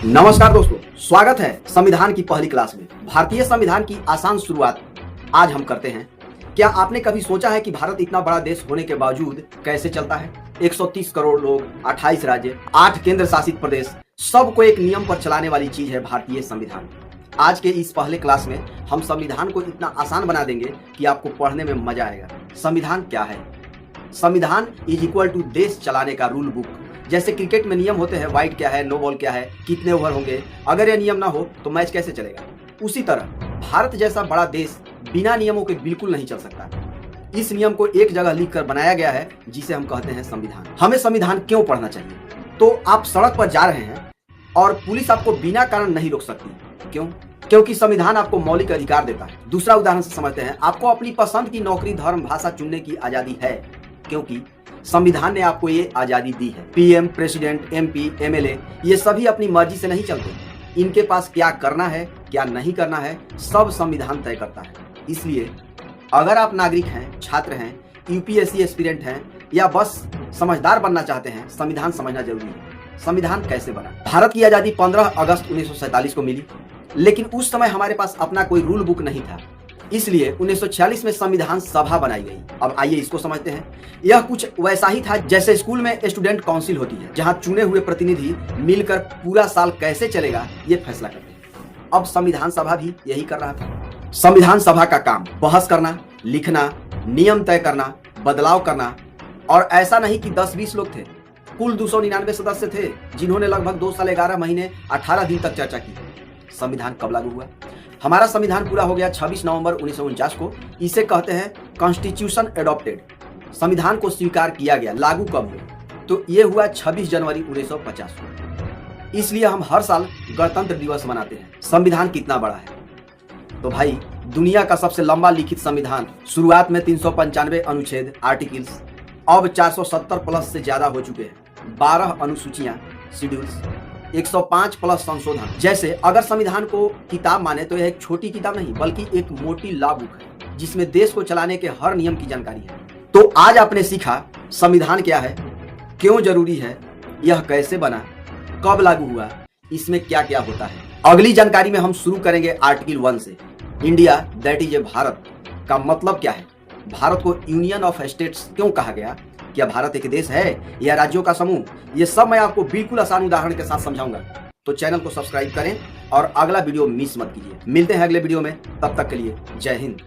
नमस्कार दोस्तों, स्वागत है संविधान की पहली क्लास में। भारतीय संविधान की आसान शुरुआत आज हम करते हैं। क्या आपने कभी सोचा है कि भारत इतना बड़ा देश होने के बावजूद कैसे चलता है? 130 करोड़ लोग, 28 राज्य, 8 केंद्र शासित प्रदेश, सबको एक नियम पर चलाने वाली चीज है भारतीय संविधान। आज के इस पहले क्लास में हम संविधान को इतना आसान बना देंगे कि आपको पढ़ने में मजा आएगा। संविधान क्या है? संविधान इज इक्वल टू देश चलाने का रूल बुक। जैसे क्रिकेट में नियम होते हैं, वाइड क्या है, नो बॉल क्या है, कितने ओवर होंगे, अगर यह नियम ना हो तो मैच कैसे चलेगा। उसी तरह भारत जैसा बड़ा देश बिना नियमों के बिल्कुल नहीं चल सकता। इस नियम को एक जगह लिख कर बनाया गया है जिसे हम कहते हैं संविधान। हमें संविधान क्यों पढ़ना चाहिए? तो आप सड़क पर जा रहे हैं और पुलिस आपको बिना कारण नहीं रोक सकती। क्यों? क्योंकि संविधान आपको मौलिक अधिकार देता है। दूसरा उदाहरण से समझते हैं, आपको अपनी पसंद की नौकरी, धर्म, भाषा चुनने की आजादी है क्योंकि संविधान ने आपको ये आजादी दी है। पीएम, प्रेसिडेंट, एमपी, एमएलए ये सभी अपनी मर्जी से नहीं चलते। इनके पास क्या करना है, क्या नहीं करना है, सब संविधान तय करता है। इसलिए अगर आप नागरिक हैं, छात्र हैं, यूपीएससी एस्पिरेंट हैं या बस समझदार बनना चाहते हैं, संविधान समझना जरूरी है। संविधान कैसे बना? भारत की आजादी 15 अगस्त 1947 को मिली, लेकिन उस समय हमारे पास अपना कोई रूल बुक नहीं था। इसलिए 1946 में संविधान सभा बनाई गई। अब आइए इसको समझते हैं। यह कुछ वैसा ही था जैसे स्कूल में स्टूडेंट काउंसिल होती है, जहां चुने हुए प्रतिनिधि मिलकर पूरा साल कैसे चलेगा ये फैसला करते हैं। अब संविधान सभा भी यही कर रहा था। संविधान सभा का काम बहस करना, लिखना, नियम तय करना, बदलाव करना। और ऐसा नहीं कि 10-20 लोग थे, कुल 299 सदस्य थे जिन्होंने लगभग 2 साल 11 महीने 18 दिन तक चर्चा की। संविधान कब लागू हुआ? हमारा संविधान पूरा हो गया 26 नवंबर 1949 को। इसे कहते हैं कॉन्स्टिट्यूशन एडॉप्टेड। संविधान को स्वीकार किया गया। लागू कब हुआ? तो ये हुआ 26 जनवरी 1950 को। इसलिए हम हर साल गणतंत्र दिवस मनाते हैं। संविधान कितना बड़ा है? तो भाई, दुनिया का सबसे लंबा लिखित संविधान, शुरुआत में 395 अनुच्छेद, आर्टिकल्स, अब 470 प्लस से ज्यादा हो चुके हैं। 12 अनुसूचियां, शेड्यूल्स, 105 प्लस संशोधन। जैसे अगर संविधान को किताब माने तो यह एक छोटी किताब नहीं बल्कि एक मोटी लॉ बुक है जिसमें देश को चलाने के हर नियम की जानकारी है। तो आज आपने सीखा संविधान क्या है, क्यों जरूरी है, यह कैसे बना, कब लागू हुआ, इसमें क्या क्या होता है। अगली जानकारी में हम शुरू करेंगे आर्टिकल 1 से। India that is a Bharat का मतलब क्या है? भारत को यूनियन ऑफ स्टेट्स क्यों कहा गया? क्या भारत एक देश है या राज्यों का समूह? ये सब मैं आपको बिल्कुल आसान उदाहरण के साथ समझाऊंगा। तो चैनल को सब्सक्राइब करें और अगला वीडियो मिस मत कीजिए। मिलते हैं अगले वीडियो में, तब तक के लिए जय हिंद।